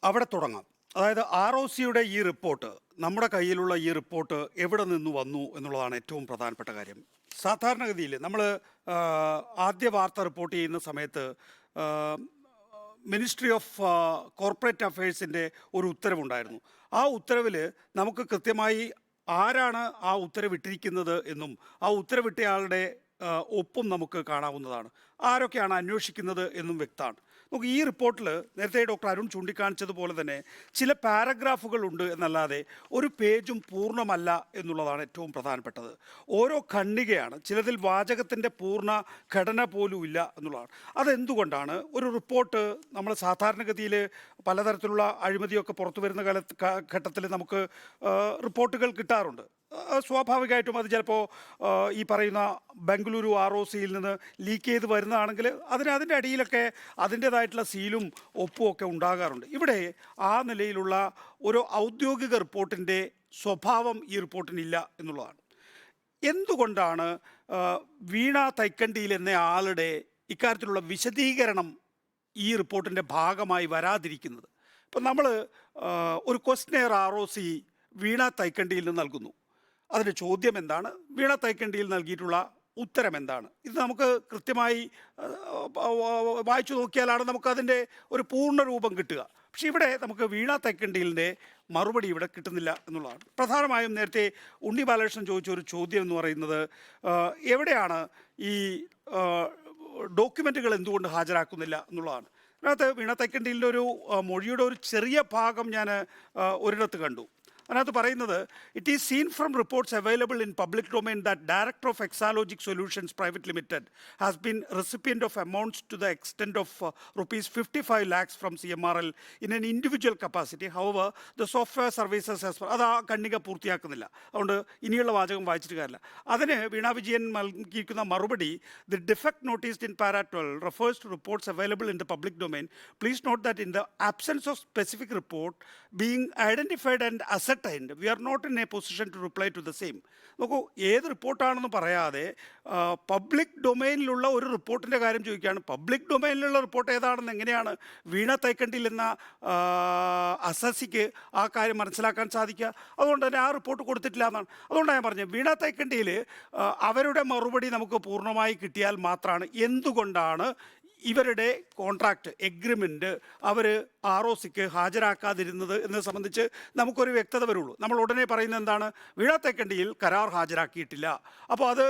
അവിടെ തുടങ്ങാം. അതായത് ROCയുടെ ഈ റിപ്പോർട്ട്, നമ്മുടെ കയ്യിലുള്ള ഈ റിപ്പോർട്ട് എവിടെ നിന്ന് വന്നു എന്നുള്ളതാണ് ഏറ്റവും പ്രധാനപ്പെട്ട കാര്യം. സാധാരണഗതിയിൽ നമ്മൾ ആദ്യ വാർത്ത റിപ്പോർട്ട് ചെയ്യുന്ന സമയത്ത് മിനിസ്ട്രി ഓഫ് കോർപ്പറേറ്റ് അഫയേഴ്സിൻ്റെ ഒരു ഉത്തരവുണ്ടായിരുന്നു. ആ ഉത്തരവിൽ നമുക്ക് കൃത്യമായി ആരാണ് ആ ഉത്തരവിട്ടിരിക്കുന്നത് എന്നും ആ ഉത്തരവിട്ടയാളുടെ ഒപ്പും നമുക്ക് കാണാവുന്നതാണ്. ആരൊക്കെയാണ് അന്വേഷിക്കുന്നത് എന്നും വ്യക്തമാണ്. നമുക്ക് ഈ റിപ്പോർട്ടിൽ നേരത്തെ ഡോക്ടർ അരുൺ ചൂണ്ടിക്കാണിച്ചതുപോലെ തന്നെ ചില പാരഗ്രാഫുകൾ ഉണ്ട് എന്നല്ലാതെ ഒരു പേജും പൂർണ്ണമല്ല എന്നുള്ളതാണ് ഏറ്റവും പ്രധാനപ്പെട്ടത്. ഓരോ ഖണ്ഡികയാണ്, ചിലതിൽ വാചകത്തിൻ്റെ പൂർണ്ണ ഘടന പോലും ഇല്ല എന്നുള്ളതാണ്. അതെന്തുകൊണ്ടാണ്? ഒരു റിപ്പോർട്ട് നമ്മൾ സാധാരണഗതിയിൽ പലതരത്തിലുള്ള അഴിമതിയൊക്കെ പുറത്തു വരുന്ന ഘട്ടത്തിൽ നമുക്ക് റിപ്പോർട്ടുകൾ കിട്ടാറുണ്ട്. സ്വാഭാവികമായിട്ടും അത് ചിലപ്പോൾ ഈ പറയുന്ന ബംഗളൂരു ROCയിൽ നിന്ന് ലീക്ക് ചെയ്ത് വരുന്നതാണെങ്കിൽ അതിൻ്റെ അടിയിലൊക്കെ അതിൻ്റേതായിട്ടുള്ള സീലും ഒപ്പും ഒക്കെ ഉണ്ടാകാറുണ്ട്. ഇവിടെ ആ നിലയിലുള്ള ഒരു ഔദ്യോഗിക റിപ്പോർട്ടിൻ്റെ സ്വഭാവം ഈ റിപ്പോർട്ടിനില്ല എന്നുള്ളതാണ്. എന്തുകൊണ്ടാണ് വീണ തൈക്കണ്ടിയിൽ എന്ന ആളുടെ ഇക്കാര്യത്തിലുള്ള വിശദീകരണം ഈ റിപ്പോർട്ടിൻ്റെ ഭാഗമായി വരാതിരിക്കുന്നത്? ഇപ്പം നമ്മൾ ഒരു ക്വസ്റ്റ്യനെയർ ROC വീണ തൈക്കണ്ടിയിൽ നിന്ന് നൽകുന്നു. അതിൻ്റെ ചോദ്യം എന്താണ്? വീണ തൈക്കണ്ടിയിൽ നൽകിയിട്ടുള്ള ഉത്തരം എന്താണ്? ഇത് നമുക്ക് കൃത്യമായി വായിച്ചു നോക്കിയാലാണ് നമുക്കതിൻ്റെ ഒരു പൂർണ്ണ രൂപം കിട്ടുക. പക്ഷേ ഇവിടെ നമുക്ക് വീണ തൈക്കണ്ടിയിലിൻ്റെ മറുപടി ഇവിടെ കിട്ടുന്നില്ല എന്നുള്ളതാണ്. പ്രധാനമായും നേരത്തെ ഉണ്ണി ബാലകൃഷ്ണൻ ചോദിച്ച ഒരു ചോദ്യം എന്ന് പറയുന്നത്, എവിടെയാണ് ഈ ഡോക്യുമെൻറ്റുകൾ എന്തുകൊണ്ട് ഹാജരാക്കുന്നില്ല എന്നുള്ളതാണ്. അതിനകത്ത് വീണ തൈക്കണ്ടിയിലിൻ്റെ ഒരു മൊഴിയുടെ ഒരു ചെറിയ ഭാഗം ഞാൻ ഒരിടത്ത് കണ്ടു. അതിനകത്ത് പറയുന്നത്, it is seen from reports available in public domain that director of Exalogic solutions private limited has been recipient of amounts to the extent of ₹55 lakhs from CMRL in an individual capacity. However the software services as അത് ആ ഖണ്ഡിക പൂർത്തിയാക്കുന്നില്ല. അതുകൊണ്ട് ഇനിയുള്ള വാചകം വായിച്ചിട്ട് കാര്യമില്ല. അതിന് വീണ വിജയൻ നൽകിയിരിക്കുന്ന മറുപടി, the defect noticed in para 12 refers to reports available in the public domain. Please note that in the absence of specific report being identified and we are not in a position to reply to the same. നോക്കൂ, ഏത് റിപ്പോർട്ടാണെന്ന് പറയാതെ public ഡൊമൈനിലുള്ള ഒരു റിപ്പോർട്ടിൻ്റെ കാര്യം ചോദിക്കുകയാണ്. Public ഡൊമൈനിലുള്ള report ഏതാണെന്ന് എങ്ങനെയാണ് വീണ തൈക്കണ്ടിയിൽ എന്ന അസസിക്ക് ആ കാര്യം മനസ്സിലാക്കാൻ സാധിക്കുക? അതുകൊണ്ട് തന്നെ ആ റിപ്പോർട്ട് കൊടുത്തിട്ടില്ല എന്നാണ്. അതുകൊണ്ടാണ് ഞാൻ പറഞ്ഞത്, വീണ തൈക്കണ്ടിയിൽ അവരുടെ മറുപടി നമുക്ക് പൂർണ്ണമായി കിട്ടിയാൽ മാത്രമാണ് എന്തുകൊണ്ടാണ് ഇവരുടെ കോൺട്രാക്റ്റ് എഗ്രിമെൻറ്റ് അവർ ROCക്ക് ഹാജരാക്കാതിരുന്നത് എന്നത് സംബന്ധിച്ച് നമുക്കൊരു വ്യക്തത വരുള്ളൂ. നമ്മൾ ഉടനെ പറയുന്നത് എന്താണ്? വീണ തൈക്കണ്ടിയിൽ കരാർ ഹാജരാക്കിയിട്ടില്ല, അപ്പോൾ അത്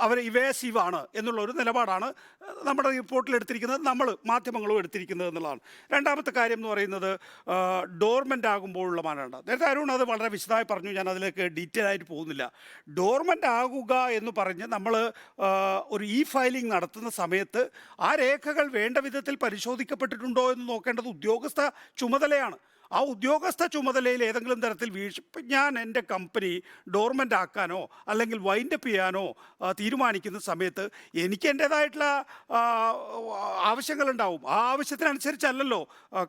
അവർ ഇവേസീവാണ് എന്നുള്ളൊരു നിലപാടാണ് നമ്മുടെ റിപ്പോർട്ടിൽ എടുത്തിരിക്കുന്നത്, നമ്മൾ മാധ്യമങ്ങളും എടുത്തിരിക്കുന്നത് എന്നുള്ളതാണ്. രണ്ടാമത്തെ കാര്യം എന്ന് പറയുന്നത് ഡോർമെൻ്റ് ആകുമ്പോഴുള്ള മാനദണ്ഡം. നേരത്തെ അരുൺ അത് വളരെ വിശദമായി പറഞ്ഞു, ഞാൻ അതിലേക്ക് ഡീറ്റെയിൽ ആയിട്ട് പോകുന്നില്ല. ഡോർമെൻ്റ് ആകുക എന്ന് പറഞ്ഞ് നമ്മൾ ഒരു ഫയലിംഗ് നടത്തുന്ന സമയത്ത് ആ രേഖകൾ വേണ്ട വിധത്തിൽ പരിശോധിക്കപ്പെട്ടിട്ടുണ്ടോ എന്ന് നോക്കേണ്ടത് ഉദ്യോഗസ്ഥ ചുമതലയാണ്. ആ ഉദ്യോഗസ്ഥ ചുമതലയിൽ ഏതെങ്കിലും തരത്തിൽ ഞാൻ എൻ്റെ കമ്പനി ഡോർമെൻ്റ് ആക്കാനോ അല്ലെങ്കിൽ വൈൻഡപ്പ് ചെയ്യാനോ തീരുമാനിക്കുന്ന സമയത്ത് എനിക്ക് എൻ്റേതായിട്ടുള്ള ആവശ്യങ്ങളുണ്ടാവും. ആ ആവശ്യത്തിനനുസരിച്ചല്ലല്ലോ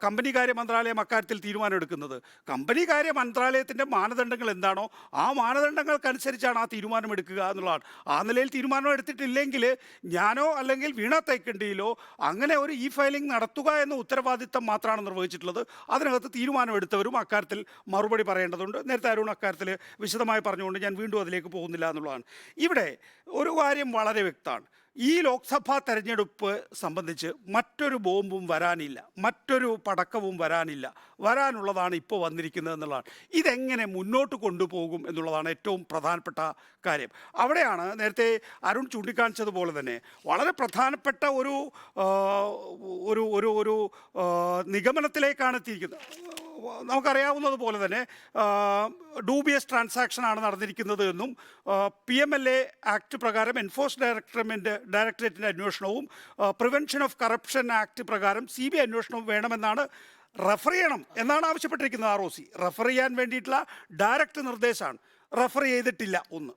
കമ്പനി കാര്യ മന്ത്രാലയം അക്കാര്യത്തിൽ തീരുമാനം എടുക്കുന്നത്. കമ്പനി കാര്യ മന്ത്രാലയത്തിൻ്റെ മാനദണ്ഡങ്ങൾ എന്താണോ ആ മാനദണ്ഡങ്ങൾക്കനുസരിച്ചാണ് ആ തീരുമാനം എടുക്കുക എന്നുള്ളതാണ്. ആ നിലയിൽ തീരുമാനം എടുത്തിട്ടില്ലെങ്കിൽ ഞാനോ അല്ലെങ്കിൽ വീണ തൈക്കണ്ടിയിലോ അങ്ങനെ ഒരു ഫയലിംഗ് നടത്തുക എന്ന ഉത്തരവാദിത്തം മാത്രമാണ് നിർവഹിച്ചിട്ടുള്ളത്. അതിനകത്ത് തീരുമാനമെടുത്തവരും അക്കാര്യത്തിൽ മറുപടി പറയേണ്ടതുണ്ട്. നേരത്തെ അരുൺ അക്കാര്യത്തിൽ വിശദമായി പറഞ്ഞുകൊണ്ട് ഞാൻ വീണ്ടും അതിലേക്ക് പോകുന്നില്ല എന്നുള്ളതാണ്. ഇവിടെ ഒരു കാര്യം വളരെ വ്യക്തമാണ്. ഈ ലോക്സഭാ തെരഞ്ഞെടുപ്പ് സംബന്ധിച്ച് മറ്റൊരു ബോംബും വരാനില്ല, മറ്റൊരു പടക്കവും വരാനില്ല. വരാനുള്ളതാണ് ഇപ്പോൾ വന്നിരിക്കുന്നത് എന്നുള്ളതാണ്. ഇതെങ്ങനെ മുന്നോട്ട് കൊണ്ടുപോകും എന്നുള്ളതാണ് ഏറ്റവും പ്രധാനപ്പെട്ട കാര്യം. അവിടെയാണ് നേരത്തെ അരുൺ ചൂണ്ടിക്കാണിച്ചതുപോലെ തന്നെ വളരെ പ്രധാനപ്പെട്ട ഒരു ഒരു ഒരു ഒരു നിഗമനത്തിലേക്കാണ് എത്തിയിരിക്കുന്നത്. നമുക്കറിയാവുന്നതുപോലെ തന്നെ ഡൂബിയസ് ട്രാൻസാക്ഷനാണ് നടന്നിരിക്കുന്നത് എന്നും PMLA ആക്ട് പ്രകാരം എൻഫോഴ്സ്മെൻറ്റ് ഡയറക്ടറേറ്റിൻ്റെ അന്വേഷണവും പ്രിവെൻഷൻ ഓഫ് കറപ്ഷൻ ആക്ട് പ്രകാരം CBI അന്വേഷണവും വേണമെന്നാണ്, റെഫർ ചെയ്യണം എന്നാണ് ആവശ്യപ്പെട്ടിരിക്കുന്നത് ROC. റെഫർ ചെയ്യാൻ വേണ്ടിയിട്ടുള്ള ഡയറക്റ്റ് നിർദ്ദേശമാണ്. റെഫർ ചെയ്തിട്ടില്ല. ഒന്ന്,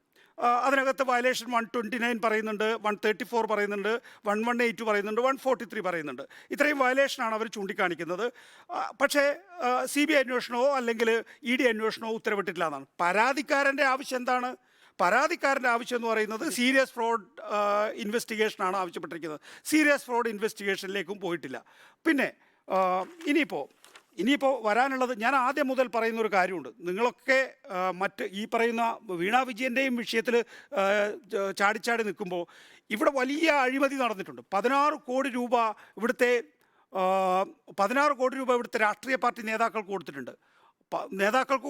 അതിനകത്ത് വയലേഷൻ 129 പറയുന്നുണ്ട്, 134 പറയുന്നുണ്ട്, 1182 പറയുന്നുണ്ട്, 143 പറയുന്നുണ്ട്. ഇത്രയും വയലേഷനാണ് അവർ ചൂണ്ടിക്കാണിക്കുന്നത്. പക്ഷേ CBI അന്വേഷണമോ അല്ലെങ്കിൽ ED അന്വേഷണമോ ഉത്തരവിട്ടിട്ടില്ല എന്നാണ്. പരാതിക്കാരൻ്റെ ആവശ്യം എന്താണ്? പരാതിക്കാരൻ്റെ ആവശ്യം എന്ന് പറയുന്നത് സീരിയസ് ഫ്രോഡ് ഇൻവെസ്റ്റിഗേഷനാണ് ആവശ്യപ്പെട്ടിരിക്കുന്നത്. സീരിയസ് ഫ്രോഡ് ഇൻവെസ്റ്റിഗേഷനിലേക്കും പോയിട്ടില്ല. പിന്നെ ഇനിയിപ്പോൾ വരാനുള്ളത്, ഞാൻ ആദ്യം മുതൽ പറയുന്ന ഒരു കാര്യമുണ്ട്. നിങ്ങളൊക്കെ മറ്റ് ഈ പറയുന്ന വീണ വിജയൻ്റെയും വിഷയത്തിൽ ചാടിച്ചാടി നിൽക്കുമ്പോൾ ഇവിടെ വലിയ അഴിമതി നടന്നിട്ടുണ്ട്. 16 കോടി രൂപ ഇവിടുത്തെ 16 കോടി രൂപ ഇവിടുത്തെ രാഷ്ട്രീയ പാർട്ടി നേതാക്കൾക്ക്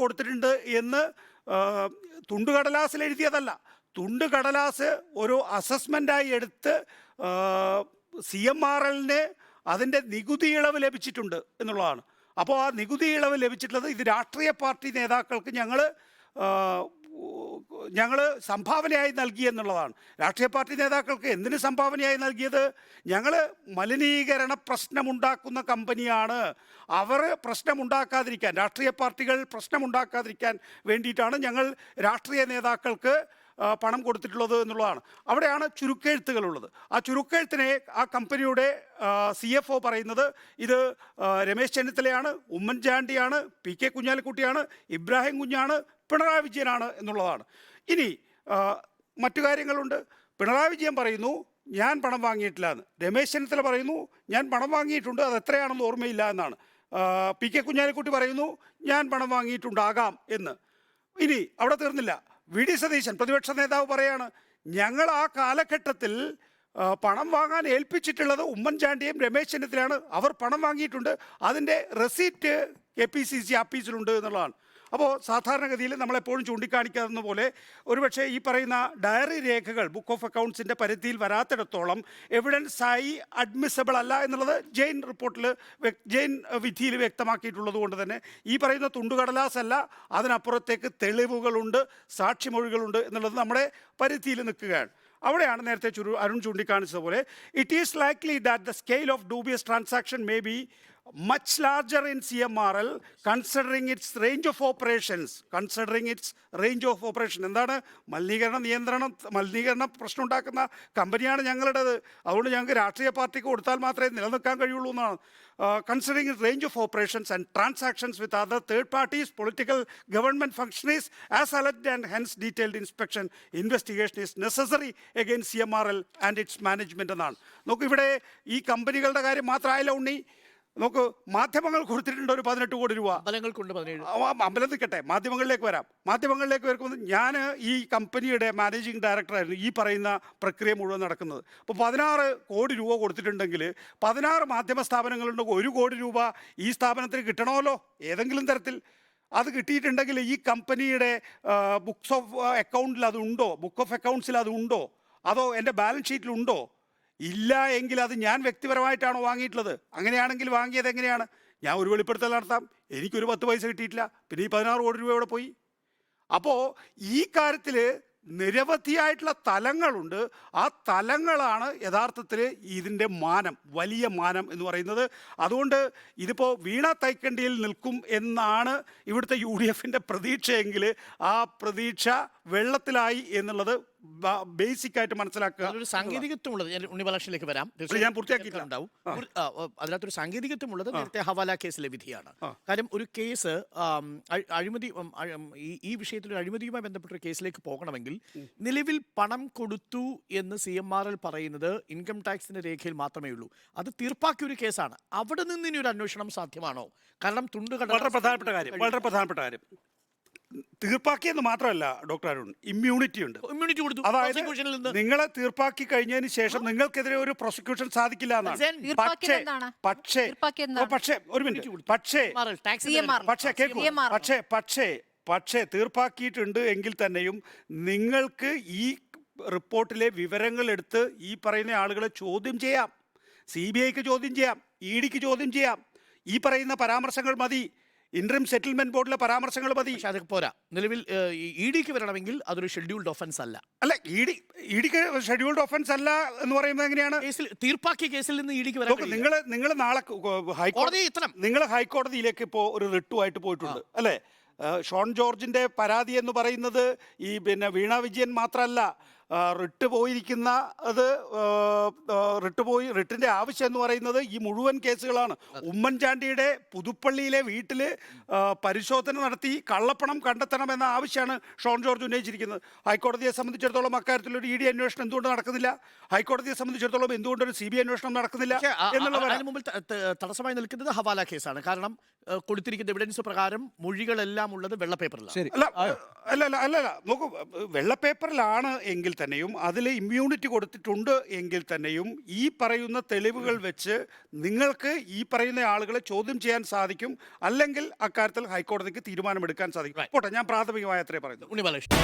കൊടുത്തിട്ടുണ്ട് എന്ന് തുണ്ടുകടലാസിൽ എഴുതിയതല്ല. തുണ്ടുകടലാസ് ഒരു അസസ്മെൻ്റായി എടുത്ത് CMRLന് അതിൻ്റെ നികുതി ഇളവ് ലഭിച്ചിട്ടുണ്ട് എന്നുള്ളതാണ്. അപ്പോൾ ആ നികുതി ഇളവ് ലഭിച്ചിട്ടുള്ളത് ഇത് രാഷ്ട്രീയ പാർട്ടി നേതാക്കൾക്ക് ഞങ്ങൾ സംഭാവനയായി നൽകി എന്നുള്ളതാണ്. രാഷ്ട്രീയ പാർട്ടി നേതാക്കൾക്ക് എന്തിന് സംഭാവനയായി നൽകിയത്? ഞങ്ങൾ മലിനീകരണ പ്രശ്നമുണ്ടാക്കുന്ന കമ്പനിയാണ്, അവർ പ്രശ്നമുണ്ടാക്കാതിരിക്കാൻ, രാഷ്ട്രീയ പാർട്ടികൾ പ്രശ്നമുണ്ടാക്കാതിരിക്കാൻ വേണ്ടിയിട്ടാണ് ഞങ്ങൾ രാഷ്ട്രീയ നേതാക്കൾക്ക് പണം കൊടുത്തിട്ടുള്ളത് എന്നുള്ളതാണ്. അവിടെയാണ് ചുരുക്കെഴുത്തുകളുള്ളത്. ആ ചുരുക്കെഴുത്തിനെ ആ കമ്പനിയുടെ CFO പറയുന്നത് ഇത് രമേശ് ചെന്നിത്തലയാണ്, ഉമ്മൻചാണ്ടിയാണ്, PK കുഞ്ഞാലിക്കുട്ടിയാണ്, ഇബ്രാഹിം കുഞ്ഞാണ്, പിണറായി വിജയനാണ് എന്നുള്ളതാണ്. ഇനി മറ്റു കാര്യങ്ങളുണ്ട്. പിണറായി വിജയൻ പറയുന്നു ഞാൻ പണം വാങ്ങിയിട്ടില്ല എന്ന്. രമേശ് ചെന്നിത്തല പറയുന്നു ഞാൻ പണം വാങ്ങിയിട്ടുണ്ട്, അത് എത്രയാണെന്ന് ഓർമ്മയില്ല എന്നാണ്. PK കുഞ്ഞാലിക്കുട്ടി പറയുന്നു ഞാൻ പണം വാങ്ങിയിട്ടുണ്ടാകാം എന്ന്. ഇനി അവിടെ തീർന്നില്ല. VD സതീശൻ പ്രതിപക്ഷ നേതാവ് പറയാണ് ഞങ്ങൾ ആ കാലഘട്ടത്തിൽ പണം വാങ്ങാൻ ഏൽപ്പിച്ചിട്ടുള്ളത് ഉമ്മൻചാണ്ടിയും രമേശ് ചെന്നിത്തലയാണ്, അവർ പണം വാങ്ങിയിട്ടുണ്ട്, അതിൻ്റെ റെസീറ്റ് KPCC ആഫീസിലുണ്ട് എന്നുള്ളതാണ്. അപ്പോൾ സാധാരണഗതിയിൽ നമ്മളെപ്പോഴും ചൂണ്ടിക്കാണിക്കാവുന്ന പോലെ ഒരുപക്ഷെ ഈ പറയുന്ന ഡയറി രേഖകൾ ബുക്ക് ഓഫ് അക്കൗണ്ട്സിൻ്റെ പരിധിയിൽ വരാത്തിടത്തോളം എവിഡൻസായി അഡ്മിസബിൾ അല്ല എന്നുള്ളത് ജെയിൻ വിധിയിൽ വ്യക്തമാക്കിയിട്ടുള്ളത് കൊണ്ട് തന്നെ ഈ പറയുന്ന തുണ്ടുകടലാസല്ല, അതിനപ്പുറത്തേക്ക് തെളിവുകളുണ്ട്, സാക്ഷിമൊഴികളുണ്ട് എന്നുള്ളത് നമ്മുടെ പരിധിയിൽ നിൽക്കുകയാണ്. അവിടെയാണ് നേരത്തെ അരുൺ ചൂണ്ടിക്കാണിച്ചതുപോലെ it is likely that the scale of dubious transaction may be much larger in CMRL considering its range of operations. എന്താണ്? മലിനീകരണ പ്രശ്നം ഉണ്ടാക്കുന്ന കമ്പനിയാണ് ഞങ്ങളുടേത്, അതുകൊണ്ട് ഞങ്ങൾക്ക് രാഷ്ട്രീയ പാർട്ടിക്ക് കൊടുത്താൽ മാത്രമേ നിലനിൽക്കാൻ കഴിയുള്ളൂ എന്നാണ്. Considering its range of operations and transactions with other third parties, political government functionaries as alleged, and hence detailed investigation is necessary against CMRL and its management എന്നാണ്. നോക്കൂ, ഇവിടെ ഈ കമ്പനികളുടെ കാര്യം മാത്രമായില്ല ഉണ്ണി. നോക്ക്, മാധ്യമങ്ങൾ കൊടുത്തിട്ടുണ്ട് ഒരു 18 കോടി രൂപ. അമ്പലം നിൽക്കട്ടെ, മാധ്യമങ്ങളിലേക്ക് വരുമ്പോൾ ഞാൻ ഈ കമ്പനിയുടെ മാനേജിങ് ഡയറക്ടറായിരുന്നു ഈ പറയുന്ന പ്രക്രിയ മുഴുവൻ നടക്കുന്നത്. അപ്പോൾ 16 കോടി രൂപ കൊടുത്തിട്ടുണ്ടെങ്കിൽ 16 മാധ്യമ സ്ഥാപനങ്ങളുണ്ടെങ്കിൽ 1 കോടി രൂപ ഈ സ്ഥാപനത്തിന് കിട്ടണമല്ലോ ഏതെങ്കിലും തരത്തിൽ. അത് കിട്ടിയിട്ടുണ്ടെങ്കിൽ ഈ കമ്പനിയുടെ ബുക്ക് ഓഫ് അക്കൗണ്ട്സിൽ അതുണ്ടോ, അതോ എൻ്റെ ബാലൻസ് ഷീറ്റിലുണ്ടോ? ഇല്ല എങ്കിൽ അത് ഞാൻ വ്യക്തിപരമായിട്ടാണോ വാങ്ങിയിട്ടുള്ളത്? അങ്ങനെയാണെങ്കിൽ വാങ്ങിയത് എങ്ങനെയാണ്? ഞാൻ ഒരു വെളിപ്പെടുത്തൽ നടത്താം, എനിക്കൊരു 10 പൈസ കിട്ടിയിട്ടില്ല, പിന്നെ ഈ 16 കോടി രൂപ എവിടെ പോയി? അപ്പോൾ ഈ കാര്യത്തിൽ നിരവധിയായിട്ടുള്ള തലങ്ങളുണ്ട്. ആ തലങ്ങളാണ് യഥാർത്ഥത്തിൽ ഇതിൻ്റെ വലിയ മാനം എന്ന് പറയുന്നത്. അതുകൊണ്ട് ഇതിപ്പോൾ വീണ തൈക്കണ്ടിയിൽ നിൽക്കും എന്നാണ് ഇവിടുത്തെ UDFൻ്റെ പ്രതീക്ഷയെങ്കിൽ ആ പ്രതീക്ഷ വെള്ളത്തിലായി എന്നുള്ളത് ബേസിക്കായിട്ട് മനസ്സിലാക്കുക. ഒരു സാങ്കേതികത്വമുള്ളത് ഉണ്ണിബാലകൃഷ്ണനിലേക്ക് വരാം, ഞാൻ പൂർത്തിയാക്കിയിട്ടുണ്ടാവും. അതിനകത്തൊരു സാങ്കേതികത്വമുള്ളത് നേരത്തെ ഹവാല കേസിലെ വിധിയാണ്. കാര്യം ഒരു കേസ് അഴിമതി, ഈ വിഷയത്തിൽ ഒരു അഴിമതിയുമായി ബന്ധപ്പെട്ട ഒരു കേസിലേക്ക് പോകണമെങ്കിൽ നിലവിൽ പണം കൊടുത്തു എന്ന് CMRL പറയുന്നത് ഇൻകം ടാക്സിന്റെ രേഖയിൽ മാത്രമേ ഉള്ളൂ. അത് തീർപ്പാക്കിയ ഒരു കേസാണ്. അവിടെ നിന്ന് ഇനി ഒരു അന്വേഷണം സാധ്യമാണോ? കാരണം വളരെ പ്രധാനപ്പെട്ട കാര്യം തീർപ്പാക്കിയെന്ന് മാത്രമല്ല ഡോക്ടർ അരുൺ, ഇമ്മ്യൂണിറ്റി ഉണ്ട്. അതായത് നിങ്ങളെ തീർപ്പാക്കി കഴിഞ്ഞതിന് ശേഷം നിങ്ങൾക്കെതിരെ ഒരു പ്രോസിക്യൂഷൻ സാധിക്കില്ല എന്നാണ്. പക്ഷേ തീർപ്പാക്കിയിട്ടുണ്ട് എങ്കിൽ തന്നെയും നിങ്ങൾക്ക് ഈ റിപ്പോർട്ടിലെ വിവരങ്ങൾ എടുത്ത് ഈ പറയുന്ന ആളുകളെ ചോദ്യം ചെയ്യാം. CBIക്ക് ചോദ്യം ചെയ്യാം, EDക്ക് ചോദ്യം ചെയ്യാം. ഈ പറയുന്ന പരാമർശങ്ങൾ മതി, ഇന്ററിം സെറ്റിൽമെന്റ് ബോർഡിലെ പരാമർശങ്ങൾ മതി. അത് പോരാ. നിലവിൽ EDക്ക് വരണമെങ്കിൽ അതൊരു ഷെഡ്യൂൾഡ് ഒഫൻസ് അല്ല. EDക്ക് ഷെഡ്യൂൾഡ് ഒഫൻസ് അല്ല എന്ന് പറയുന്നത് എങ്ങനെയാണ്? തീർപ്പാക്കിയ കേസിൽ നിന്ന് EDക്ക് വരാൻ നിങ്ങൾ നാളെ ഹൈക്കോടതിയിലേക്ക് ഇപ്പോൾ ഒരു റിട്ടുമായിട്ട് പോയിട്ടുണ്ട് അല്ലേ? ഷോൺ ജോർജിന്റെ പരാതി എന്ന് പറയുന്നത് ഈ വീണ വിജയൻ മാത്രമല്ല, റിട്ട് പോയിരിക്കുന്ന അത് റിട്ടിൻ്റെ ആവശ്യം എന്ന് പറയുന്നത് ഈ മുഴുവൻ കേസുകളാണ്. ഉമ്മൻചാണ്ടിയുടെ പുതുപ്പള്ളിയിലെ വീട്ടിൽ പരിശോധന നടത്തി കള്ളപ്പണം കണ്ടെത്തണമെന്ന ആവശ്യമാണ് ഷോൺ ജോർജ് ഉന്നയിച്ചിരിക്കുന്നത്. ഹൈക്കോടതിയെ സംബന്ധിച്ചിടത്തോളം അക്കാര്യത്തിലൊരു ED അന്വേഷണം എന്തുകൊണ്ട് നടക്കുന്നില്ല? ഹൈക്കോടതിയെ സംബന്ധിച്ചിടത്തോളം എന്തുകൊണ്ടൊരു CBI അന്വേഷണം നടക്കുന്നില്ല എന്നുള്ളതാണ്. അതിന് മുമ്പിൽ തടസ്സമായി നിൽക്കുന്നത് ഹവാല കേസാണ്. കാരണം കൊടുത്തിരിക്കുന്ന എവിഡൻസ് പ്രകാരം മൊഴികളെല്ലാം ഉള്ളത് വെള്ളപ്പേപ്പറിലാണ്. അല്ല നോക്കൂ, വെള്ളപ്പേപ്പറിലാണ് എങ്കിൽ തന്നെയും അതിൽ ഇമ്മ്യൂണിറ്റി കൊടുത്തിട്ടുണ്ട് എങ്കിൽ തന്നെയും ഈ പറയുന്ന തെളിവുകൾ വെച്ച് നിങ്ങൾക്ക് ഈ പറയുന്ന ആളുകളെ ചോദ്യം ചെയ്യാൻ സാധിക്കും. അല്ലെങ്കിൽ അക്കാര്യത്തിൽ ഹൈക്കോടതിക്ക് തീരുമാനമെടുക്കാൻ സാധിക്കും. പോട്ടെ, ഞാൻ പ്രാഥമികമായ അത്രേ പറയുന്നു. ഉണ്ണി ബാലകൃഷ്ണൻ.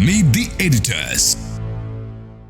Meet the editors.